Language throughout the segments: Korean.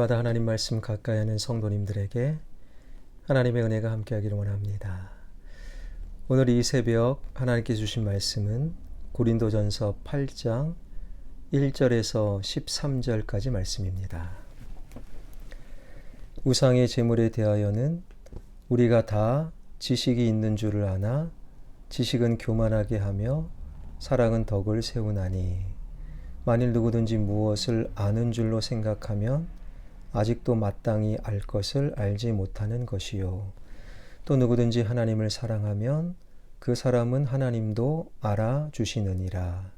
날마다 하나님 말씀 가까이 하는 성도님들에게 하나님의 은혜가 함께하기를 원합니다. 오늘 이 새벽 하나님께 주신 말씀은 고린도전서 8장 1절에서 13절까지 말씀입니다. 우상의 제물에 대하여는 우리가 다 지식이 있는 줄을 아나 지식은 교만하게 하며 사랑은 덕을 세우나니 만일 누구든지 무엇을 아는 줄로 생각하면 아직도 마땅히 알 것을 알지 못하는 것이요. 또 누구든지 하나님을 사랑하면 그 사람은 하나님도 알아주시느니라.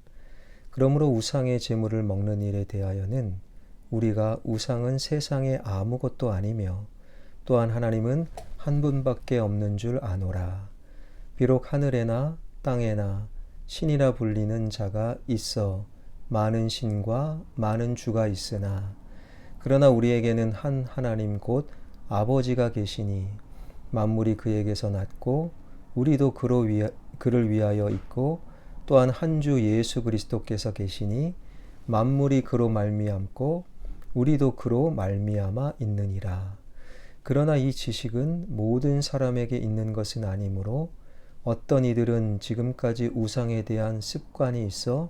그러므로 우상의 제물을 먹는 일에 대하여는 우리가 우상은 세상에 아무것도 아니며 또한 하나님은 한 분밖에 없는 줄 아노라. 비록 하늘에나 땅에나 신이라 불리는 자가 있어 많은 신과 많은 주가 있으나 그러나 우리에게는 한 하나님 곧 아버지가 계시니 만물이 그에게서 났고 우리도 그를 위하여 있고 또한 한 주 예수 그리스도께서 계시니 만물이 그로 말미암고 우리도 그로 말미암아 있느니라. 그러나 이 지식은 모든 사람에게 있는 것은 아니므로 어떤 이들은 지금까지 우상에 대한 습관이 있어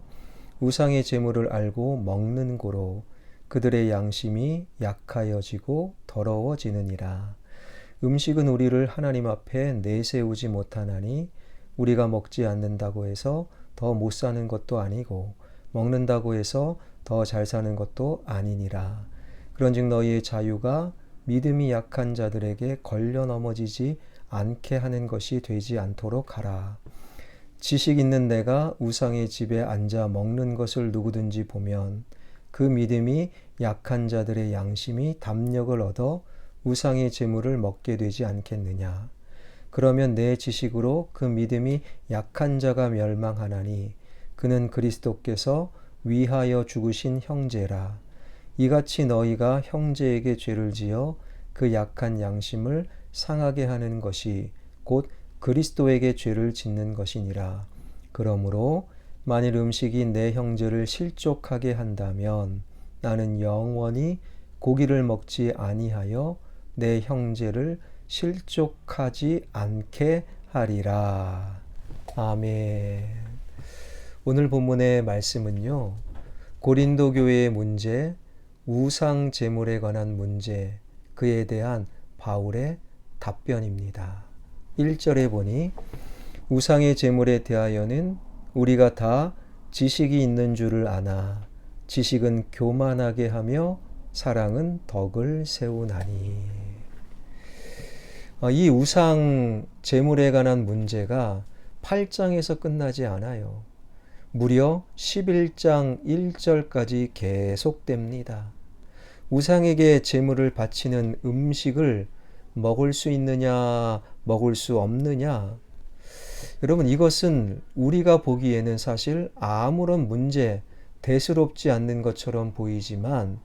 우상의 제물을 알고 먹는 고로 그들의 양심이 약하여지고 더러워지느니라. 음식은 우리를 하나님 앞에 내세우지 못하나니 우리가 먹지 않는다고 해서 더 못 사는 것도 아니고 먹는다고 해서 더 잘 사는 것도 아니니라. 그런즉 너희의 자유가 믿음이 약한 자들에게 걸려 넘어지지 않게 하는 것이 되지 않도록 하라. 지식 있는 내가 우상의 집에 앉아 먹는 것을 누구든지 보면 그 믿음이 약한 자들의 양심이 담력을 얻어 우상의 제물을 먹게 되지 않겠느냐. 그러면 내 지식으로 그 믿음이 약한 자가 멸망하나니 그는 그리스도께서 위하여 죽으신 형제라. 이같이 너희가 형제에게 죄를 지어 그 약한 양심을 상하게 하는 것이 곧 그리스도에게 죄를 짓는 것이니라. 그러므로 만일 음식이 내 형제를 실족하게 한다면 나는 영원히 고기를 먹지 아니하여 내 형제를 실족하지 않게 하리라. 아멘. 오늘 본문의 말씀은요, 고린도 교회의 문제, 우상 제물에 관한 문제, 그에 대한 바울의 답변입니다. 1절에 보니 우상의 제물에 대하여는 우리가 다 지식이 있는 줄을 아나 지식은 교만하게 하며 사랑은 덕을 세우나니. 이 우상 제물에 관한 문제가 8장에서 끝나지 않아요. 무려 11장 1절까지 계속됩니다. 우상에게 제물을 바치는 음식을 먹을 수 있느냐, 먹을 수 없느냐. 여러분, 이것은 우리가 보기에는 사실 아무런 문제, 대수롭지 않는 것처럼 보이지만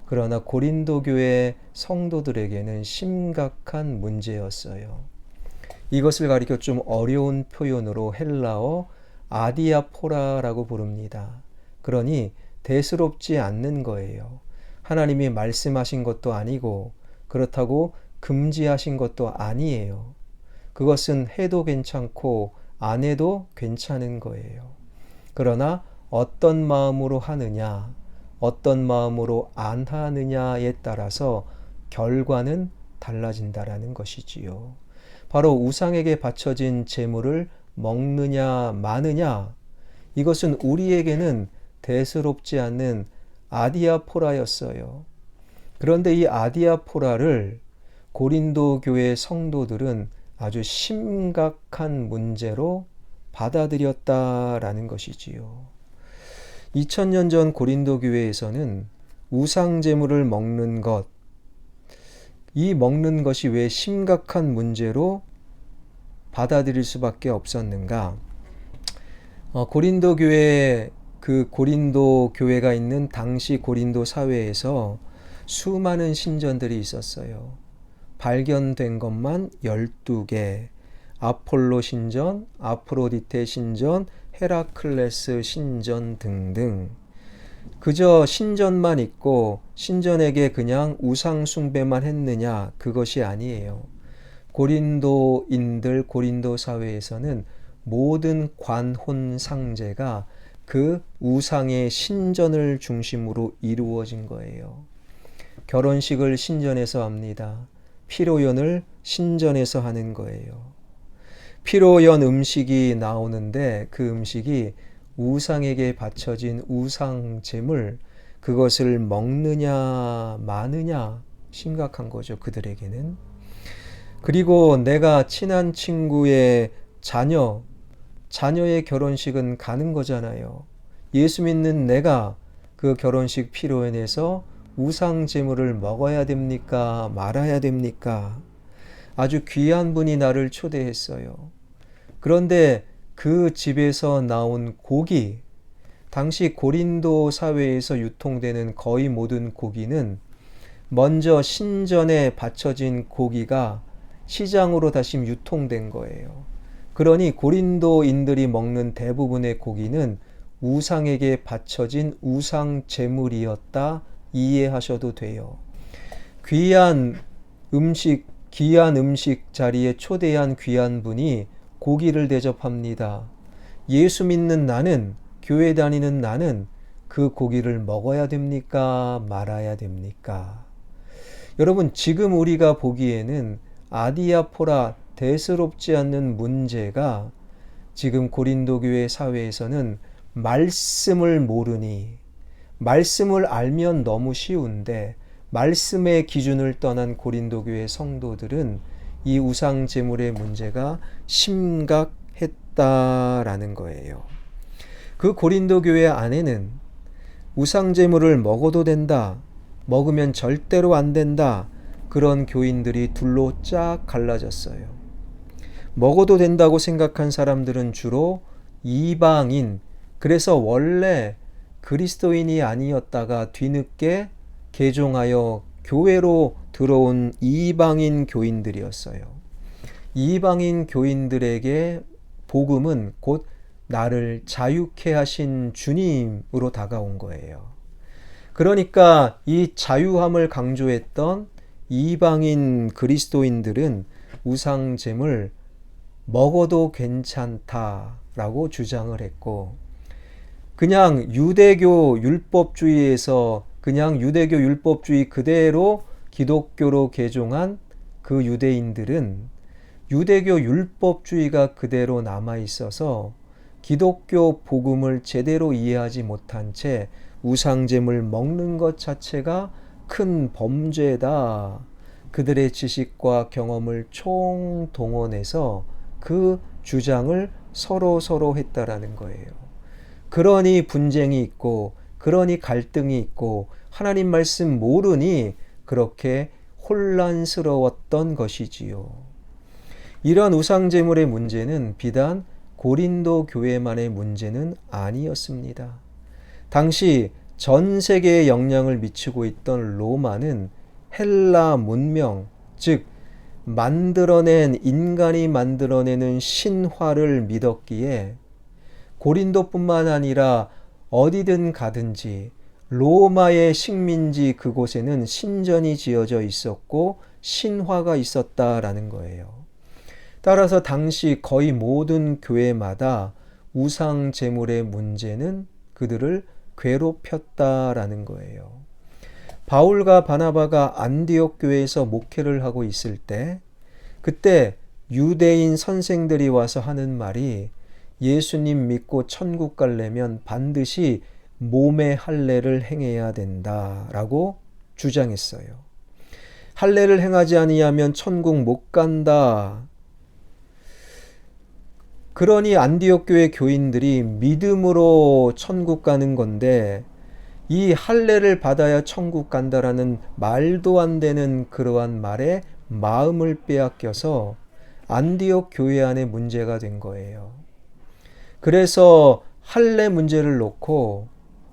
그러나 고린도 교회 성도들에게는 심각한 문제였어요. 이것을 가리켜 좀 어려운 표현으로 헬라어 아디아포라라고 부릅니다. 그러니 대수롭지 않는 거예요. 하나님이 말씀하신 것도 아니고 그렇다고 금지하신 것도 아니에요. 그것은 해도 괜찮고 안 해도 괜찮은 거예요. 그러나 어떤 마음으로 하느냐, 어떤 마음으로 안 하느냐에 따라서 결과는 달라진다라는 것이지요. 바로 우상에게 바쳐진 제물을 먹느냐 마느냐, 이것은 우리에게는 대수롭지 않는 아디아포라였어요. 그런데 이 아디아포라를 고린도 교회 성도들은 아주 심각한 문제로 받아들였다라는 것이지요. 2000년 전 고린도 교회에서는 우상 제물을 먹는 것, 이 먹는 것이 왜 심각한 문제로 받아들일 수밖에 없었는가? 고린도 교회, 그 고린도 교회가 있는 당시 고린도 사회에서 수많은 신전들이 있었어요. 발견된 것만 12개, 아폴로 신전, 아프로디테 신전, 헤라클레스 신전 등등. 그저 신전만 있고 신전에게 그냥 우상 숭배만 했느냐? 그것이 아니에요. 고린도인들 고린도 사회에서는 모든 관혼 상제가 그 우상의 신전을 중심으로 이루어진 거예요. 결혼식을 신전에서 합니다. 피로연을 신전에서 하는 거예요. 피로연 음식이 나오는데 그 음식이 우상에게 바쳐진 우상제물, 그것을 먹느냐 마느냐 심각한 거죠, 그들에게는. 그리고 내가 친한 친구의 자녀의 결혼식은 가는 거잖아요. 예수 믿는 내가 그 결혼식 피로연에서 우상 제물을 먹어야 됩니까? 말아야 됩니까? 아주 귀한 분이 나를 초대했어요. 그런데 그 집에서 나온 고기, 당시 고린도 사회에서 유통되는 거의 모든 고기는 먼저 신전에 바쳐진 고기가 시장으로 다시 유통된 거예요. 그러니 고린도인들이 먹는 대부분의 고기는 우상에게 바쳐진 우상 제물이었다 이해하셔도 돼요. 귀한 음식 자리에 초대한 귀한 분이 고기를 대접합니다. 예수 믿는 나는, 교회 다니는 나는 그 고기를 먹어야 됩니까? 말아야 됩니까? 여러분, 지금 우리가 보기에는 아디아포라 대수롭지 않는 문제가 지금 고린도 교회 사회에서는 말씀을 모르니, 말씀을 알면 너무 쉬운데 말씀의 기준을 떠난 고린도 교회 성도들은 이 우상 제물의 문제가 심각했다라는 거예요. 그 고린도 교회 안에는 우상 제물을 먹어도 된다, 먹으면 절대로 안 된다, 그런 교인들이 둘로 쫙 갈라졌어요. 먹어도 된다고 생각한 사람들은 주로 이방인, 그래서 원래 그리스도인이 아니었다가 뒤늦게 개종하여 교회로 들어온 이방인 교인들이었어요. 이방인 교인들에게 복음은 곧 나를 자유케 하신 주님으로 다가온 거예요. 그러니까 이 자유함을 강조했던 이방인 그리스도인들은 우상제물 먹어도 괜찮다라고 주장을 했고, 그냥 유대교 율법주의에서 그냥 유대교 율법주의 그대로 기독교로 개종한 그 유대인들은 유대교 율법주의가 그대로 남아 있어서 기독교 복음을 제대로 이해하지 못한 채 우상제물 먹는 것 자체가 큰 범죄다. 그들의 지식과 경험을 총동원해서 그 주장을 서로 했다라는 거예요. 그러니 분쟁이 있고, 그러니 갈등이 있고, 하나님 말씀 모르니 그렇게 혼란스러웠던 것이지요. 이러한 우상제물의 문제는 비단 고린도 교회만의 문제는 아니었습니다. 당시 전 세계에 영향을 미치고 있던 로마는 헬라 문명, 즉 인간이 만들어내는 신화를 믿었기에 고린도뿐만 아니라 어디든 가든지 로마의 식민지 그곳에는 신전이 지어져 있었고 신화가 있었다라는 거예요. 따라서 당시 거의 모든 교회마다 우상 제물의 문제는 그들을 괴롭혔다라는 거예요. 바울과 바나바가 안디옥 교회에서 목회를 하고 있을 때, 그때 유대인 선생들이 와서 하는 말이 예수님 믿고 천국 가려면 반드시 몸의 할례를 행해야 된다라고 주장했어요. 할례를 행하지 아니하면 천국 못 간다. 그러니 안디옥 교회 교인들이 믿음으로 천국 가는 건데 이 할례를 받아야 천국 간다라는 말도 안 되는 그러한 말에 마음을 빼앗겨서 안디옥 교회 안에 문제가 된 거예요. 그래서 할례 문제를 놓고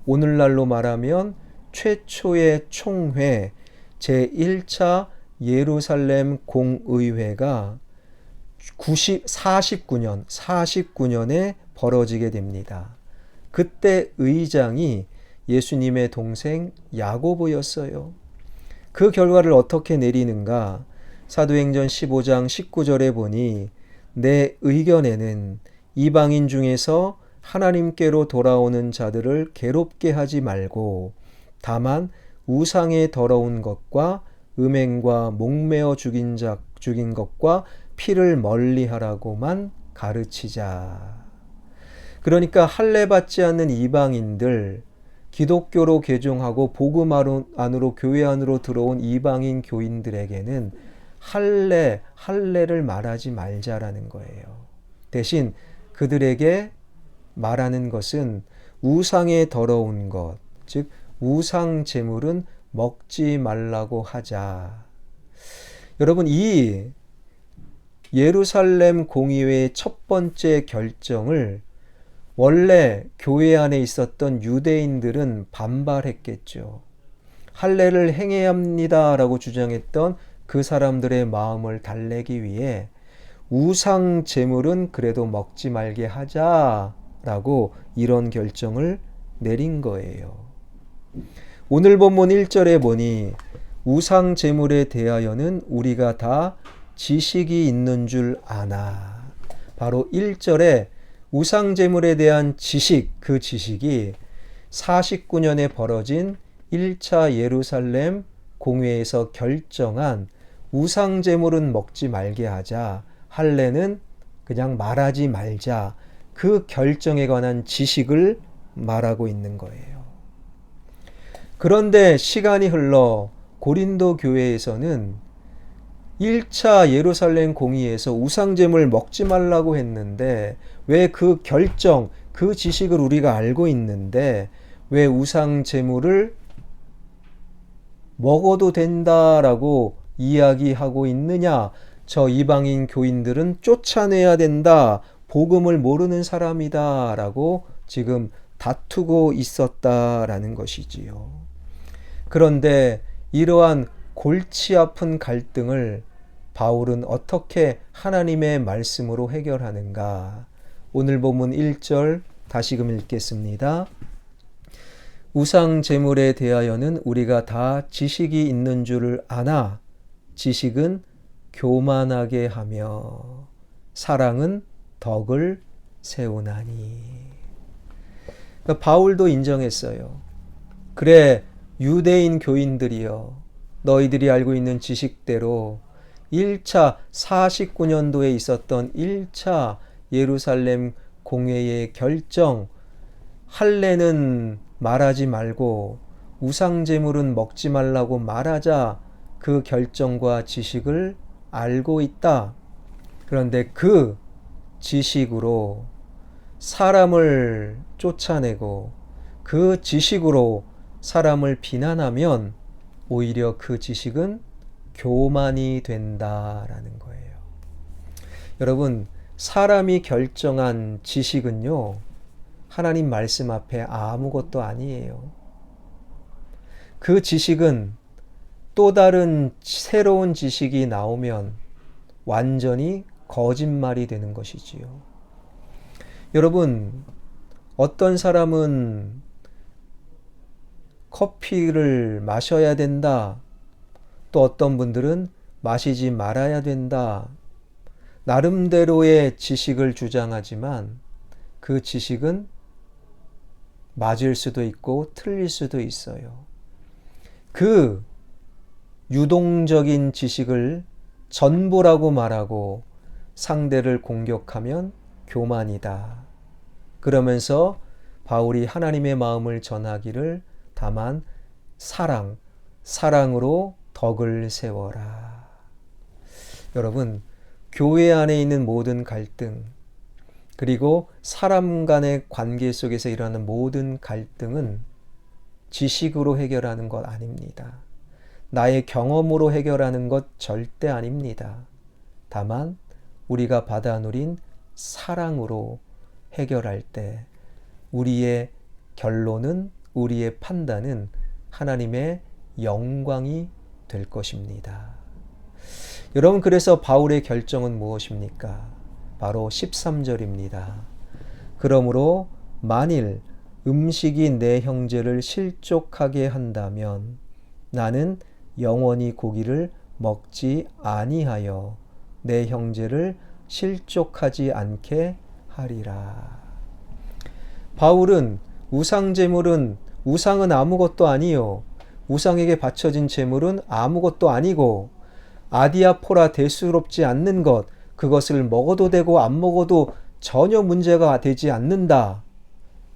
오늘날로 말하면 최초의 총회 제1차 예루살렘 공의회가 49년에 벌어지게 됩니다. 그때 의장이 예수님의 동생 야고보였어요. 그 결과를 어떻게 내리는가? 사도행전 15장 19절에 보니 내 의견에는 이방인 중에서 하나님께로 돌아오는 자들을 괴롭게 하지 말고 다만 우상의 더러운 것과 음행과 목매어 죽인 것과 피를 멀리하라고만 가르치자. 그러니까 할례 받지 않는 이방인들, 기독교로 개종하고 복음 안으로 교회 안으로 들어온 이방인 교인들에게는 할례를 말하지 말자라는 거예요. 대신 그들에게 말하는 것은 우상의 더러운 것, 즉 우상 제물은 먹지 말라고 하자. 여러분, 이 예루살렘 공의회의 첫 번째 결정을 원래 교회 안에 있었던 유대인들은 반발했겠죠. 할례를 행해야 합니다라고 주장했던 그 사람들의 마음을 달래기 위해 우상 제물은 그래도 먹지 말게 하자라고 이런 결정을 내린 거예요. 오늘 본문 1절에 보니 우상 제물에 대하여는 우리가 다 지식이 있는 줄 아나. 바로 1절에 우상 제물에 대한 지식, 그 지식이 49년에 벌어진 1차 예루살렘 공회에서 결정한 우상 제물은 먹지 말게 하자, 할례는 그냥 말하지 말자, 그 결정에 관한 지식을 말하고 있는 거예요. 그런데 시간이 흘러 고린도 교회에서는 1차 예루살렘 공의에서 우상제물 먹지 말라고 했는데 왜 그 결정, 그 지식을 우리가 알고 있는데 왜 우상제물을 먹어도 된다라고 이야기하고 있느냐? 저 이방인 교인들은 쫓아내야 된다. 복음을 모르는 사람이다. 라고 지금 다투고 있었다라는 것이지요. 그런데 이러한 골치 아픈 갈등을 바울은 어떻게 하나님의 말씀으로 해결하는가? 오늘 본문 1절 다시금 읽겠습니다. 우상 제물에 대하여는 우리가 다 지식이 있는 줄을 아나 지식은 교만하게 하며 사랑은 덕을 세우나니. 그러니까 바울도 인정했어요. 그래, 유대인 교인들이여, 너희들이 알고 있는 지식대로 1차 49년도에 있었던 1차 예루살렘 공회의 결정, 할례는 말하지 말고 우상제물은 먹지 말라고 말하자, 그 결정과 지식을 알고 있다. 그런데 그 지식으로 사람을 쫓아내고 그 지식으로 사람을 비난하면 오히려 그 지식은 교만이 된다라는 거예요. 여러분, 사람이 결정한 지식은요, 하나님 말씀 앞에 아무것도 아니에요. 그 지식은 또 다른 새로운 지식이 나오면 완전히 거짓말이 되는 것이지요. 여러분, 어떤 사람은 커피를 마셔야 된다. 또 어떤 분들은 마시지 말아야 된다. 나름대로의 지식을 주장하지만 그 지식은 맞을 수도 있고 틀릴 수도 있어요. 그 유동적인 지식을 전부라고 말하고 상대를 공격하면 교만이다. 그러면서 바울이 하나님의 마음을 전하기를 다만 사랑으로 덕을 세워라. 여러분, 교회 안에 있는 모든 갈등, 그리고 사람 간의 관계 속에서 일어나는 모든 갈등은 지식으로 해결하는 것 아닙니다. 나의 경험으로 해결하는 것 절대 아닙니다. 다만 우리가 받아 누린 사랑으로 해결할 때 우리의 결론은, 우리의 판단은 하나님의 영광이 될 것입니다. 여러분, 그래서 바울의 결정은 무엇입니까? 바로 13절입니다. 그러므로 만일 음식이 내 형제를 실족하게 한다면 나는 영원히 고기를 먹지 아니하여 내 형제를 실족하지 않게 하리라. 바울은 우상은 아무것도 아니요, 우상에게 바쳐진 제물은 아무것도 아니고 아디아포라 대수롭지 않는 것, 그것을 먹어도 되고 안 먹어도 전혀 문제가 되지 않는다.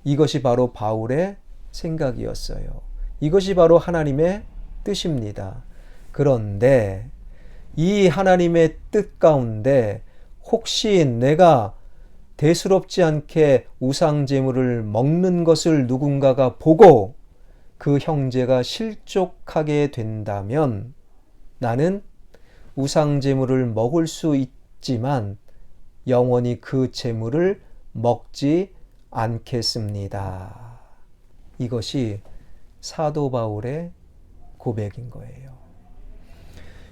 이것이 바로 바울의 생각이었어요. 이것이 바로 하나님의 뜻입니다. 그런데 이 하나님의 뜻 가운데 혹시 내가 대수롭지 않게 우상 제물을 먹는 것을 누군가가 보고 그 형제가 실족하게 된다면 나는 우상 제물을 먹을 수 있지만 영원히 그 제물을 먹지 않겠습니다. 이것이 사도 바울의 고백인 거예요.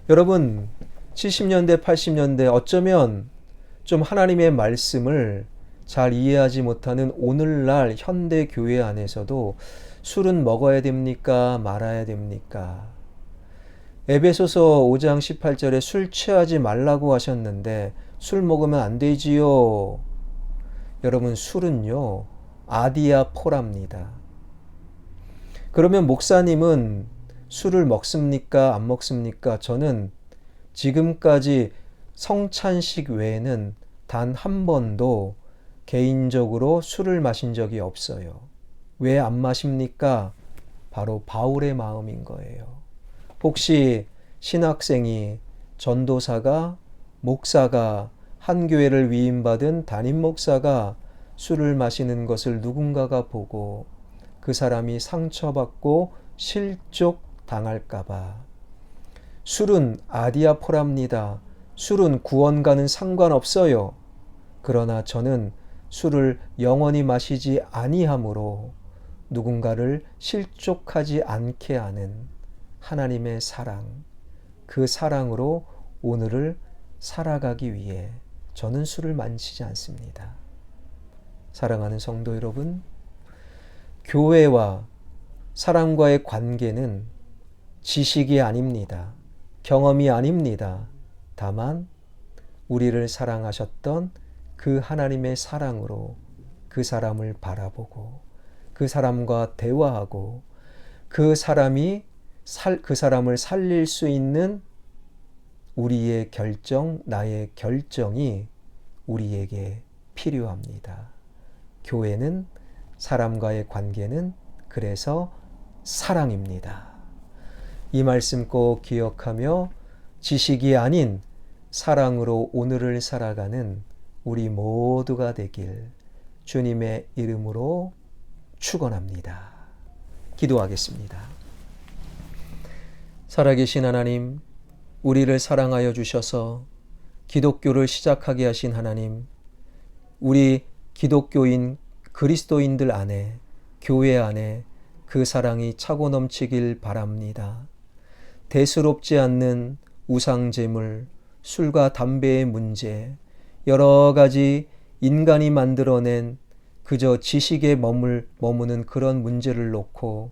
여러분, 70년대, 80년대 어쩌면 좀 하나님의 말씀을 잘 이해하지 못하는 오늘날 현대 교회 안에서도 술은 먹어야 됩니까? 말아야 됩니까? 에베소서 5장 18절에 술 취하지 말라고 하셨는데 술 먹으면 안 되지요. 여러분, 술은요, 아디아포라입니다. 그러면 목사님은 술을 먹습니까? 안 먹습니까? 저는 지금까지 성찬식 외에는 단 한 번도 개인적으로 술을 마신 적이 없어요. 왜 안 마십니까? 바로 바울의 마음인 거예요. 혹시 신학생이, 전도사가, 목사가, 한 교회를 위임받은 담임 목사가 술을 마시는 것을 누군가가 보고 그 사람이 상처받고 실족 당할까봐. 술은 아디아포라입니다. 술은 구원과는 상관없어요. 그러나 저는 술을 영원히 마시지 아니하므로 누군가를 실족하지 않게 하는 하나님의 사랑, 그 사랑으로 오늘을 살아가기 위해 저는 술을 마시지 않습니다. 사랑하는 성도 여러분, 교회와 사람과의 관계는 지식이 아닙니다. 경험이 아닙니다. 다만 우리를 사랑하셨던 그 하나님의 사랑으로 그 사람을 바라보고 그 사람과 대화하고 그 사람을 살릴 수 있는 우리의 결정, 나의 결정이 우리에게 필요합니다. 교회는, 사람과의 관계는 그래서 사랑입니다. 이 말씀 꼭 기억하며 지식이 아닌 사랑으로 오늘을 살아가는 우리 모두가 되길 주님의 이름으로 축원합니다. 기도하겠습니다. 살아계신 하나님, 우리를 사랑하여 주셔서 기독교를 시작하게 하신 하나님, 우리 기독교인 그리스도인들 안에, 교회 안에 그 사랑이 차고 넘치길 바랍니다. 대수롭지 않는 우상제물, 술과 담배의 문제, 여러 가지 인간이 만들어낸 그저 지식에 머무는 그런 문제를 놓고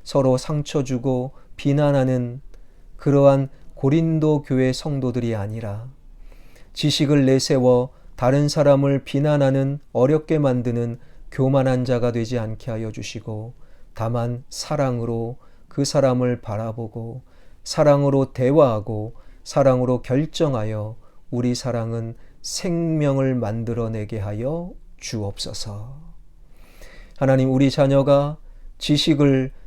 서로 상처 주고 비난하는 그러한 고린도 교회 성도들이 아니라 지식을 내세워 다른 사람을 비난하는, 어렵게 만드는 교만한 자가 되지 않게 하여 주시고 다만 사랑으로 그 사람을 바라보고 사랑으로 대화하고 사랑으로 결정하여 우리 사랑은 생명을 만들어내게 하여 주옵소서. 하나님, 우리 자녀가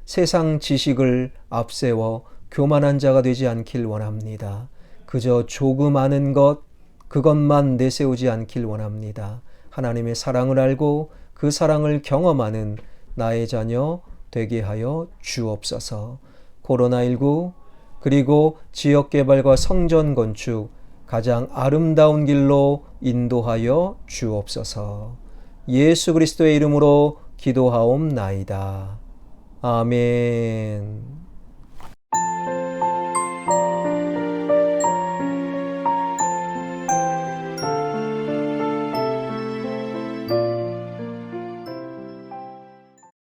세상 지식을 앞세워 교만한 자가 되지 않길 원합니다. 그저 조금 아는 것, 그것만 내세우지 않길 원합니다. 하나님의 사랑을 알고 그 사랑을 경험하는 나의 자녀 되게 하여 주옵소서. 코로나19 그리고 지역개발과 성전 건축 가장 아름다운 길로 인도하여 주옵소서. 예수 그리스도의 이름으로 기도하옵나이다. 아멘.